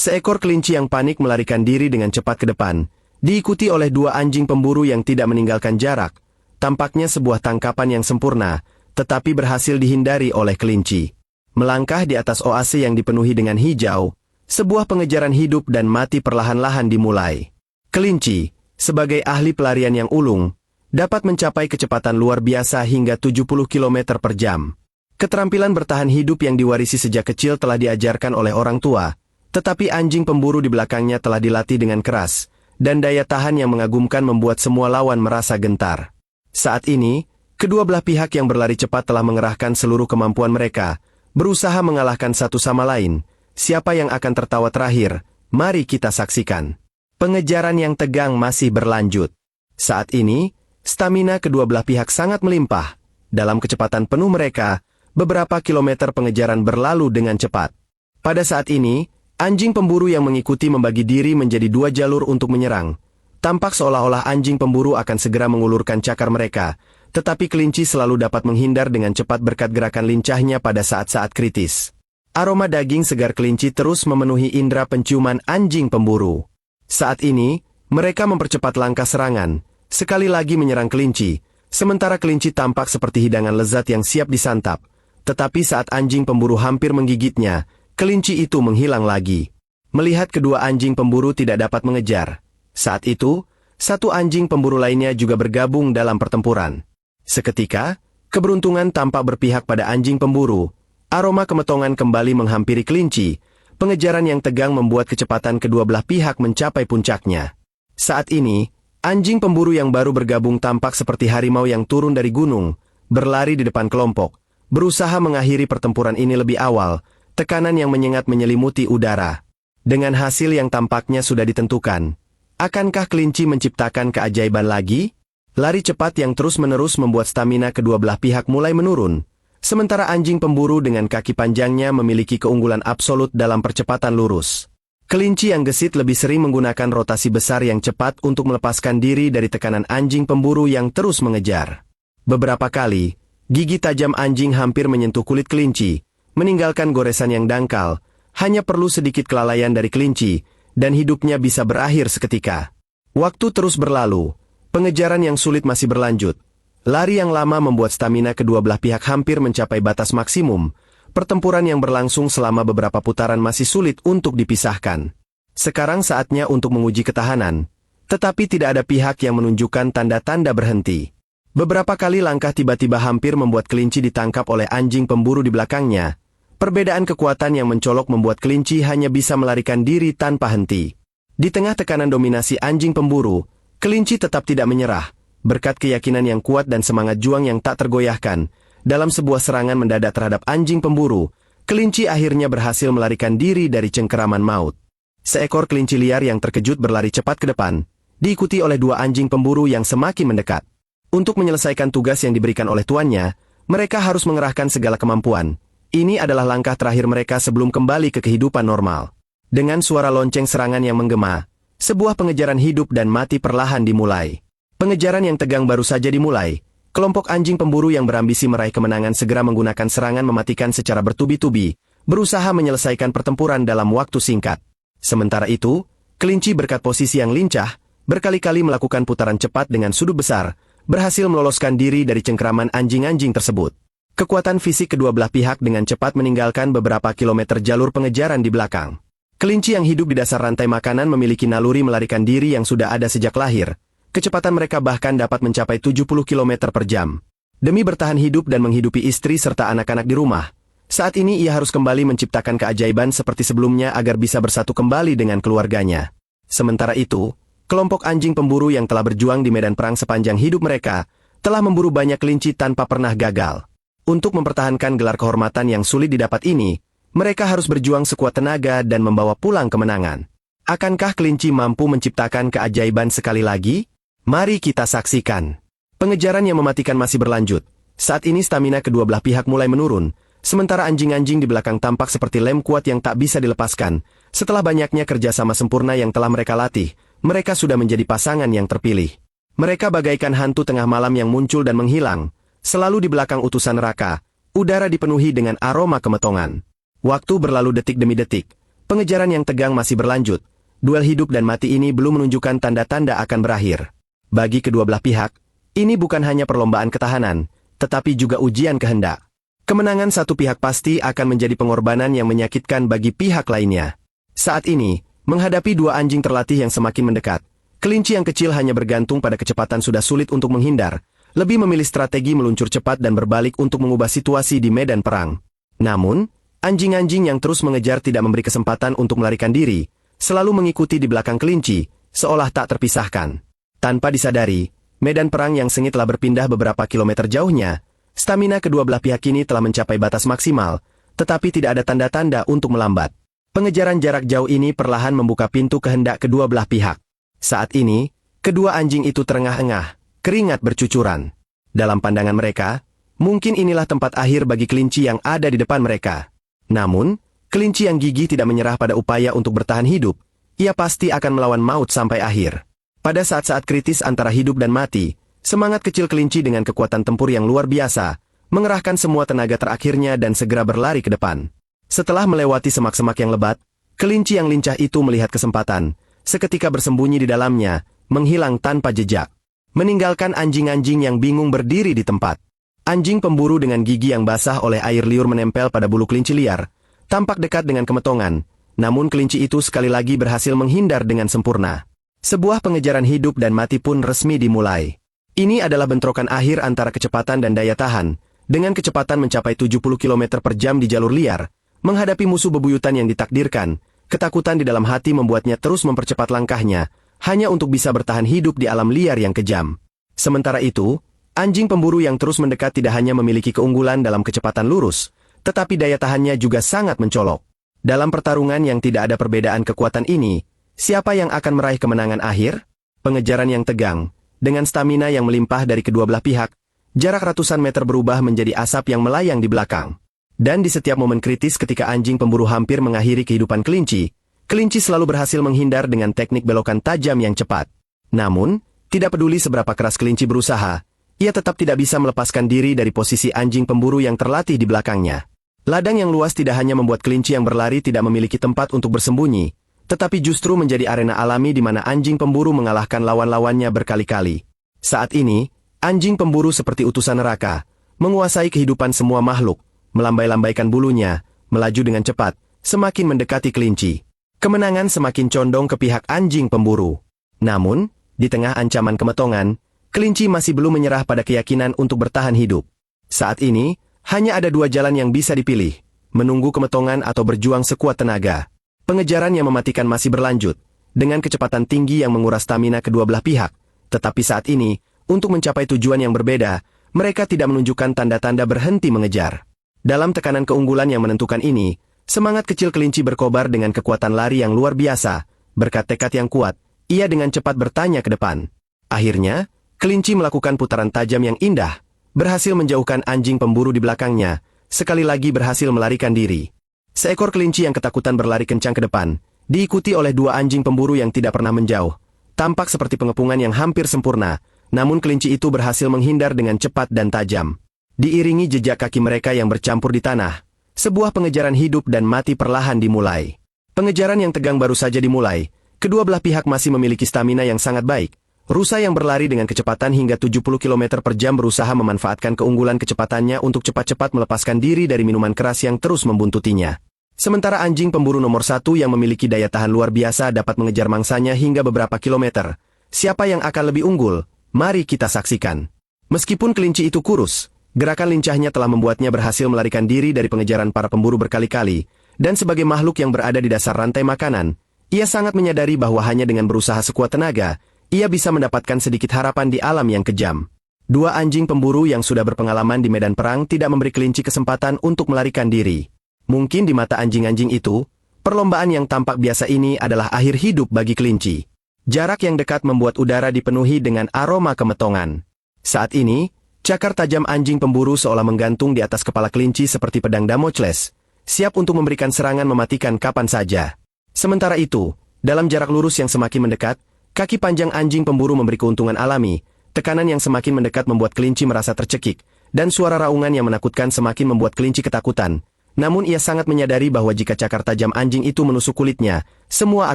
Seekor kelinci yang panik melarikan diri dengan cepat ke depan, diikuti oleh dua anjing pemburu yang tidak meninggalkan jarak. Tampaknya sebuah tangkapan yang sempurna, tetapi berhasil dihindari oleh kelinci. Melangkah di atas oase yang dipenuhi dengan hijau, sebuah pengejaran hidup dan mati perlahan-lahan dimulai. Kelinci, sebagai ahli pelarian yang ulung, dapat mencapai kecepatan luar biasa hingga 70 km per jam. Keterampilan bertahan hidup yang diwarisi sejak kecil telah diajarkan oleh orang tua, tetapi anjing pemburu di belakangnya telah dilatih dengan keras, dan daya tahan yang mengagumkan membuat semua lawan merasa gentar. Saat ini, kedua belah pihak yang berlari cepat telah mengerahkan seluruh kemampuan mereka, berusaha mengalahkan satu sama lain. Siapa yang akan tertawa terakhir? Mari kita saksikan. Pengejaran yang tegang masih berlanjut. Saat ini, stamina kedua belah pihak sangat melimpah. Dalam kecepatan penuh mereka, beberapa kilometer pengejaran berlalu dengan cepat. Pada saat ini, anjing pemburu yang mengikuti membagi diri menjadi dua jalur untuk menyerang. Tampak seolah-olah anjing pemburu akan segera mengulurkan cakar mereka, tetapi kelinci selalu dapat menghindar dengan cepat berkat gerakan lincahnya pada saat-saat kritis. Aroma daging segar kelinci terus memenuhi indera penciuman anjing pemburu. Saat ini, mereka mempercepat langkah serangan, sekali lagi menyerang kelinci, sementara kelinci tampak seperti hidangan lezat yang siap disantap. Tetapi saat anjing pemburu hampir menggigitnya, kelinci itu menghilang lagi. Melihat kedua anjing pemburu tidak dapat mengejar, saat itu, satu anjing pemburu lainnya juga bergabung dalam pertempuran. Seketika, keberuntungan tampak berpihak pada anjing pemburu. Aroma kemetongan kembali menghampiri kelinci. Pengejaran yang tegang membuat kecepatan kedua belah pihak mencapai puncaknya. Saat ini, anjing pemburu yang baru bergabung tampak seperti harimau yang turun dari gunung, berlari di depan kelompok, berusaha mengakhiri pertempuran ini lebih awal. Tekanan yang menyengat menyelimuti udara. Dengan hasil yang tampaknya sudah ditentukan, akankah kelinci menciptakan keajaiban lagi? Lari cepat yang terus-menerus membuat stamina kedua belah pihak mulai menurun, sementara anjing pemburu dengan kaki panjangnya memiliki keunggulan absolut dalam percepatan lurus. Kelinci yang gesit lebih sering menggunakan rotasi besar yang cepat untuk melepaskan diri dari tekanan anjing pemburu yang terus mengejar. Beberapa kali, gigi tajam anjing hampir menyentuh kulit kelinci, meninggalkan goresan yang dangkal. Hanya perlu sedikit kelalaian dari kelinci, dan hidupnya bisa berakhir seketika. Waktu terus berlalu. Pengejaran yang sulit masih berlanjut. Lari yang lama membuat stamina kedua belah pihak hampir mencapai batas maksimum. Pertempuran yang berlangsung selama beberapa putaran masih sulit untuk dipisahkan. Sekarang saatnya untuk menguji ketahanan. Tetapi tidak ada pihak yang menunjukkan tanda-tanda berhenti. Beberapa kali langkah tiba-tiba hampir membuat kelinci ditangkap oleh anjing pemburu di belakangnya. Perbedaan kekuatan yang mencolok membuat kelinci hanya bisa melarikan diri tanpa henti. Di tengah tekanan dominasi anjing pemburu, kelinci tetap tidak menyerah, berkat keyakinan yang kuat dan semangat juang yang tak tergoyahkan. Dalam sebuah serangan mendadak terhadap anjing pemburu, kelinci akhirnya berhasil melarikan diri dari cengkeraman maut. Seekor kelinci liar yang terkejut berlari cepat ke depan, diikuti oleh dua anjing pemburu yang semakin mendekat. Untuk menyelesaikan tugas yang diberikan oleh tuannya, mereka harus mengerahkan segala kemampuan. Ini adalah langkah terakhir mereka sebelum kembali ke kehidupan normal. Dengan suara lonceng serangan yang menggema, sebuah pengejaran hidup dan mati perlahan dimulai. Pengejaran yang tegang baru saja dimulai. Kelompok anjing pemburu yang berambisi meraih kemenangan segera menggunakan serangan mematikan secara bertubi-tubi, berusaha menyelesaikan pertempuran dalam waktu singkat. Sementara itu, kelinci berkat posisi yang lincah, berkali-kali melakukan putaran cepat dengan sudut besar, berhasil meloloskan diri dari cengkeraman anjing-anjing tersebut. Kekuatan fisik kedua belah pihak dengan cepat meninggalkan beberapa kilometer jalur pengejaran di belakang. Kelinci yang hidup di dasar rantai makanan memiliki naluri melarikan diri yang sudah ada sejak lahir. Kecepatan mereka bahkan dapat mencapai 70 km per jam. Demi bertahan hidup dan menghidupi istri serta anak-anak di rumah, saat ini ia harus kembali menciptakan keajaiban seperti sebelumnya agar bisa bersatu kembali dengan keluarganya. Sementara itu, kelompok anjing pemburu yang telah berjuang di medan perang sepanjang hidup mereka, telah memburu banyak kelinci tanpa pernah gagal. Untuk mempertahankan gelar kehormatan yang sulit didapat ini, mereka harus berjuang sekuat tenaga dan membawa pulang kemenangan. Akankah kelinci mampu menciptakan keajaiban sekali lagi? Mari kita saksikan. Pengejaran yang mematikan masih berlanjut. Saat ini stamina kedua belah pihak mulai menurun, sementara anjing-anjing di belakang tampak seperti lem kuat yang tak bisa dilepaskan. Setelah banyaknya kerjasama sempurna yang telah mereka latih, mereka sudah menjadi pasangan yang terpilih. Mereka bagaikan hantu tengah malam yang muncul dan menghilang. Selalu di belakang utusan neraka, udara dipenuhi dengan aroma kemetongan. Waktu berlalu detik demi detik. Pengejaran yang tegang masih berlanjut. Duel hidup dan mati ini belum menunjukkan tanda-tanda akan berakhir. Bagi kedua belah pihak, ini bukan hanya perlombaan ketahanan, tetapi juga ujian kehendak. Kemenangan satu pihak pasti akan menjadi pengorbanan yang menyakitkan bagi pihak lainnya. Saat ini, menghadapi dua anjing terlatih yang semakin mendekat, kelinci yang kecil hanya bergantung pada kecepatan sudah sulit untuk menghindar, lebih memilih strategi meluncur cepat dan berbalik untuk mengubah situasi di medan perang. Namun, anjing-anjing yang terus mengejar tidak memberi kesempatan untuk melarikan diri, selalu mengikuti di belakang kelinci, seolah tak terpisahkan. Tanpa disadari, medan perang yang sengit telah berpindah beberapa kilometer jauhnya. Stamina kedua belah pihak ini telah mencapai batas maksimal, tetapi tidak ada tanda-tanda untuk melambat. Pengejaran jarak jauh ini perlahan membuka pintu kehendak kedua belah pihak. Saat ini, kedua anjing itu terengah-engah, keringat bercucuran. Dalam pandangan mereka, mungkin inilah tempat akhir bagi kelinci yang ada di depan mereka. Namun, kelinci yang gigih tidak menyerah pada upaya untuk bertahan hidup. Ia pasti akan melawan maut sampai akhir. Pada saat-saat kritis antara hidup dan mati, semangat kecil kelinci dengan kekuatan tempur yang luar biasa, mengerahkan semua tenaga terakhirnya dan segera berlari ke depan. Setelah melewati semak-semak yang lebat, kelinci yang lincah itu melihat kesempatan, seketika bersembunyi di dalamnya, menghilang tanpa jejak. Meninggalkan anjing-anjing yang bingung berdiri di tempat. Anjing pemburu dengan gigi yang basah oleh air liur menempel pada bulu kelinci liar, tampak dekat dengan kemetongan, namun kelinci itu sekali lagi berhasil menghindar dengan sempurna. Sebuah pengejaran hidup dan mati pun resmi dimulai. Ini adalah bentrokan akhir antara kecepatan dan daya tahan, dengan kecepatan mencapai 70 km per jam di jalur liar, menghadapi musuh bebuyutan yang ditakdirkan, ketakutan di dalam hati membuatnya terus mempercepat langkahnya, hanya untuk bisa bertahan hidup di alam liar yang kejam. Sementara itu, anjing pemburu yang terus mendekat tidak hanya memiliki keunggulan dalam kecepatan lurus, tetapi daya tahannya juga sangat mencolok. Dalam pertarungan yang tidak ada perbedaan kekuatan ini, siapa yang akan meraih kemenangan akhir? Pengejaran yang tegang, dengan stamina yang melimpah dari kedua belah pihak, jarak ratusan meter berubah menjadi asap yang melayang di belakang. Dan di setiap momen kritis ketika anjing pemburu hampir mengakhiri kehidupan kelinci, kelinci selalu berhasil menghindar dengan teknik belokan tajam yang cepat. Namun, tidak peduli seberapa keras kelinci berusaha, ia tetap tidak bisa melepaskan diri dari posisi anjing pemburu yang terlatih di belakangnya. Ladang yang luas tidak hanya membuat kelinci yang berlari tidak memiliki tempat untuk bersembunyi, tetapi justru menjadi arena alami di mana anjing pemburu mengalahkan lawan-lawannya berkali-kali. Saat ini, anjing pemburu seperti utusan neraka, menguasai kehidupan semua makhluk, melambai-lambaikan bulunya, melaju dengan cepat, semakin mendekati kelinci. Kemenangan semakin condong ke pihak anjing pemburu. Namun, di tengah ancaman kemetongan, kelinci masih belum menyerah pada keyakinan untuk bertahan hidup. Saat ini, hanya ada dua jalan yang bisa dipilih, menunggu kemetongan atau berjuang sekuat tenaga. Pengejaran yang mematikan masih berlanjut, dengan kecepatan tinggi yang menguras stamina kedua belah pihak. Tetapi saat ini, untuk mencapai tujuan yang berbeda, mereka tidak menunjukkan tanda-tanda berhenti mengejar. Dalam tekanan keunggulan yang menentukan ini, semangat kecil kelinci berkobar dengan kekuatan lari yang luar biasa. Berkat tekad yang kuat, ia dengan cepat bertanya ke depan. Akhirnya, kelinci melakukan putaran tajam yang indah, berhasil menjauhkan anjing pemburu di belakangnya, sekali lagi berhasil melarikan diri. Seekor kelinci yang ketakutan berlari kencang ke depan, diikuti oleh dua anjing pemburu yang tidak pernah menjauh. Tampak seperti pengepungan yang hampir sempurna, namun kelinci itu berhasil menghindar dengan cepat dan tajam. Diiringi jejak kaki mereka yang bercampur di tanah, sebuah pengejaran hidup dan mati perlahan dimulai. Pengejaran yang tegang baru saja dimulai, kedua belah pihak masih memiliki stamina yang sangat baik. Rusa yang berlari dengan kecepatan hingga 70 km per jam berusaha memanfaatkan keunggulan kecepatannya untuk cepat-cepat melepaskan diri dari minuman keras yang terus membuntutinya. Sementara anjing pemburu nomor satu yang memiliki daya tahan luar biasa dapat mengejar mangsanya hingga beberapa kilometer. Siapa yang akan lebih unggul? Mari kita saksikan. Meskipun kelinci itu kurus, gerakan lincahnya telah membuatnya berhasil melarikan diri dari pengejaran para pemburu berkali-kali, dan sebagai makhluk yang berada di dasar rantai makanan, ia sangat menyadari bahwa hanya dengan berusaha sekuat tenaga, ia bisa mendapatkan sedikit harapan di alam yang kejam. Dua anjing pemburu yang sudah berpengalaman di medan perang tidak memberi kelinci kesempatan untuk melarikan diri. Mungkin di mata anjing-anjing itu, perlombaan yang tampak biasa ini adalah akhir hidup bagi kelinci. Jarak yang dekat membuat udara dipenuhi dengan aroma kemetongan. Saat ini, cakar tajam anjing pemburu seolah menggantung di atas kepala kelinci seperti pedang Damocles, siap untuk memberikan serangan mematikan kapan saja. Sementara itu, dalam jarak lurus yang semakin mendekat, kaki panjang anjing pemburu memberi keuntungan alami, tekanan yang semakin mendekat membuat kelinci merasa tercekik, dan suara raungan yang menakutkan semakin membuat kelinci ketakutan. Namun ia sangat menyadari bahwa jika cakar tajam anjing itu menusuk kulitnya, semua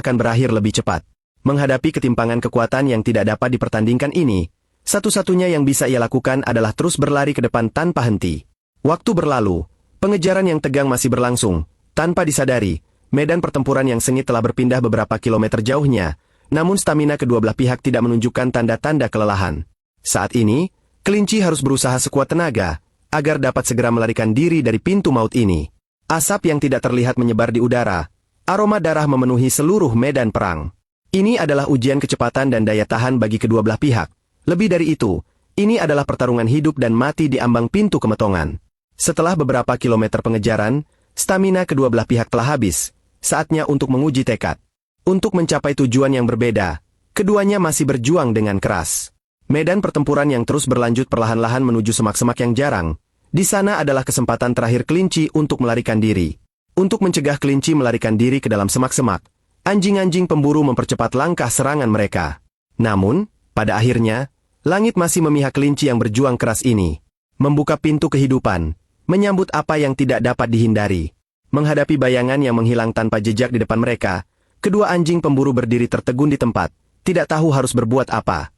akan berakhir lebih cepat. Menghadapi ketimpangan kekuatan yang tidak dapat dipertandingkan ini, satu-satunya yang bisa ia lakukan adalah terus berlari ke depan tanpa henti. Waktu berlalu, pengejaran yang tegang masih berlangsung. Tanpa disadari, medan pertempuran yang sengit telah berpindah beberapa kilometer jauhnya, namun stamina kedua belah pihak tidak menunjukkan tanda-tanda kelelahan. Saat ini, kelinci harus berusaha sekuat tenaga, agar dapat segera melarikan diri dari pintu maut ini. Asap yang tidak terlihat menyebar di udara, aroma darah memenuhi seluruh medan perang. Ini adalah ujian kecepatan dan daya tahan bagi kedua belah pihak. Lebih dari itu, ini adalah pertarungan hidup dan mati di ambang pintu kemetongan. Setelah beberapa kilometer pengejaran, stamina kedua belah pihak telah habis. Saatnya untuk menguji tekad. Untuk mencapai tujuan yang berbeda, keduanya masih berjuang dengan keras. Medan pertempuran yang terus berlanjut perlahan-lahan menuju semak-semak yang jarang. Di sana adalah kesempatan terakhir kelinci untuk melarikan diri. Untuk mencegah kelinci melarikan diri ke dalam semak-semak, anjing-anjing pemburu mempercepat langkah serangan mereka. Namun, pada akhirnya, langit masih memihak kelinci yang berjuang keras ini. Membuka pintu kehidupan, menyambut apa yang tidak dapat dihindari. Menghadapi bayangan yang menghilang tanpa jejak di depan mereka, kedua anjing pemburu berdiri tertegun di tempat, tidak tahu harus berbuat apa.